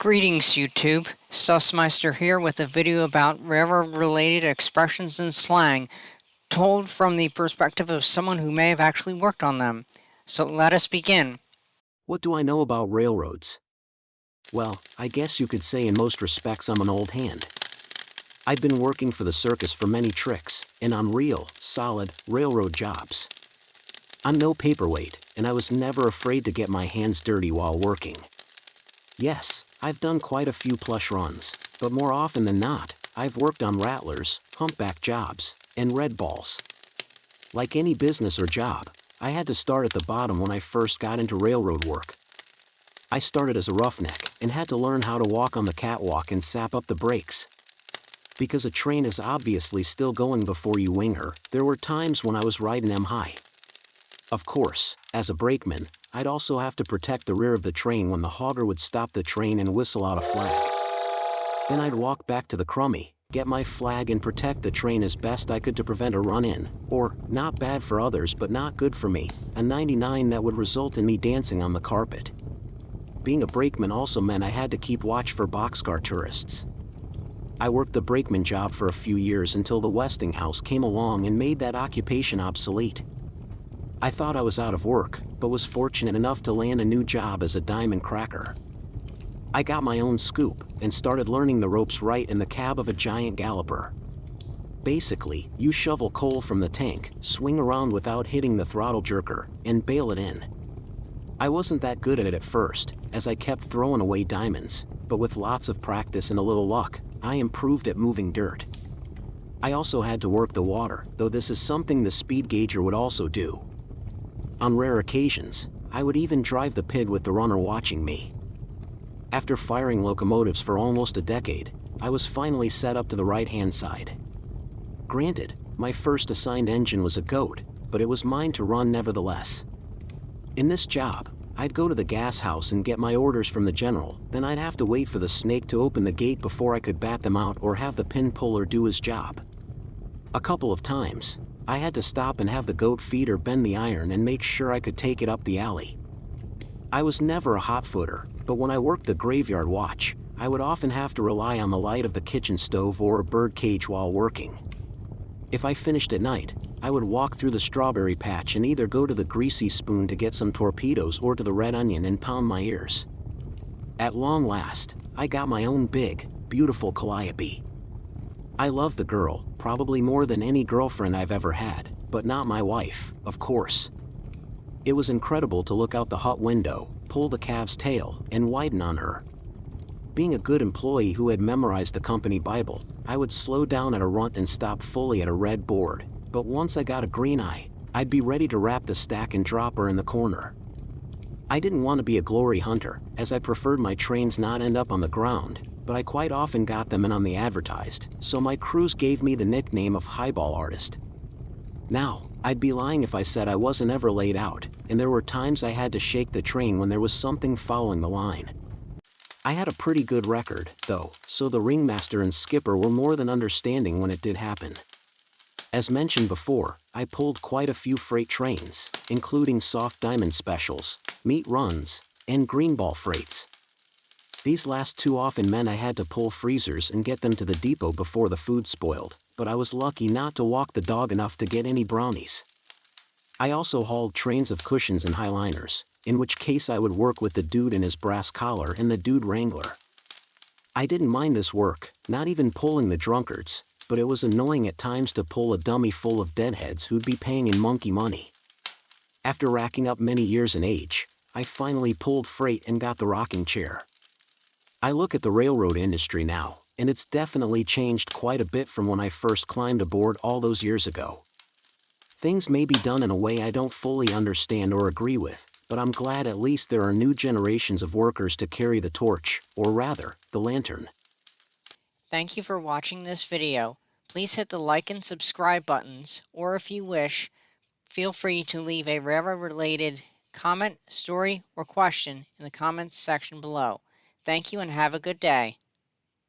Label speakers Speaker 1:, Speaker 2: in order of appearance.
Speaker 1: Greetings YouTube, Stussmeister here with a video about railroad-related expressions and slang, told from the perspective of someone who may have actually worked on them. So let us begin.
Speaker 2: What do I know about railroads? Well, I guess you could say in most respects I'm an old hand. I'd been working for the circus for many tricks, and on real, solid, railroad jobs. I'm no paperweight, and I was never afraid to get my hands dirty while working. Yes, I've done quite a few plush runs, but more often than not, I've worked on rattlers, humpback jobs, and red balls. Like any business or job, I had to start at the bottom when I first got into railroad work. I started as a roughneck and had to learn how to walk on the catwalk and sap up the brakes. Because a train is obviously still going before you wing her, there were times when I was riding 'em high. Of course, as a brakeman, I'd also have to protect the rear of the train when the hogger would stop the train and whistle out a flag. Then I'd walk back to the crummy, get my flag and protect the train as best I could to prevent a run-in, or, not bad for others but not good for me, a 99 that would result in me dancing on the carpet. Being a brakeman also meant I had to keep watch for boxcar tourists. I worked the brakeman job for a few years until the Westinghouse came along and made that occupation obsolete. I thought I was out of work, but was fortunate enough to land a new job as a diamond cracker. I got my own scoop and started learning the ropes right in the cab of a giant galloper. Basically, you shovel coal from the tank, swing around without hitting the throttle jerker, and bail it in. I wasn't that good at it at first, as I kept throwing away diamonds, but with lots of practice and a little luck, I improved at moving dirt. I also had to work the water, though this is something the speed gauger would also do. On rare occasions, I would even drive the pig with the runner watching me. After firing locomotives for almost a decade, I was finally set up to the right-hand side. Granted, my first assigned engine was a goat, but it was mine to run nevertheless. In this job, I'd go to the gas house and get my orders from the general, then I'd have to wait for the snake to open the gate before I could bat them out or have the pin puller do his job. A couple of times, I had to stop and have the goat feeder bend the iron and make sure I could take it up the alley. I was never a hot footer, but when I worked the graveyard watch, I would often have to rely on the light of the kitchen stove or a bird cage while working. If I finished at night, I would walk through the strawberry patch and either go to the greasy spoon to get some torpedoes or to the red onion and pound my ears. At long last, I got my own big, beautiful calliope. I love the girl, probably more than any girlfriend I've ever had, but not my wife, of course. It was incredible to look out the hut window, pull the calf's tail, and widen on her. Being a good employee who had memorized the company Bible, I would slow down at a runt and stop fully at a red board, but once I got a green eye, I'd be ready to wrap the stack and drop her in the corner. I didn't want to be a glory hunter, as I preferred my trains not end up on the ground, but I quite often got them in on the advertised, so my crews gave me the nickname of Highball Artist. Now, I'd be lying if I said I wasn't ever laid out, and there were times I had to shake the train when there was something fouling the line. I had a pretty good record, though, so the ringmaster and skipper were more than understanding when it did happen. As mentioned before, I pulled quite a few freight trains, including soft diamond specials, meat runs, and greenball freights. These last two often meant I had to pull freezers and get them to the depot before the food spoiled, but I was lucky not to walk the dog enough to get any brownies. I also hauled trains of cushions and highliners, in which case I would work with the dude in his brass collar and the dude wrangler. I didn't mind this work, not even pulling the drunkards, but it was annoying at times to pull a dummy full of deadheads who'd be paying in monkey money. After racking up many years in age, I finally pulled freight and got the rocking chair. I look at the railroad industry now, and it's definitely changed quite a bit from when I first climbed aboard all those years ago. Things may be done in a way I don't fully understand or agree with, but I'm glad at least there are new generations of workers to carry the torch, or rather, the lantern.
Speaker 1: Thank you for watching this video. Please hit the like and subscribe buttons, or if you wish, feel free to leave a railroad-related comment, story, or question in the comments section below. Thank you and have a good day.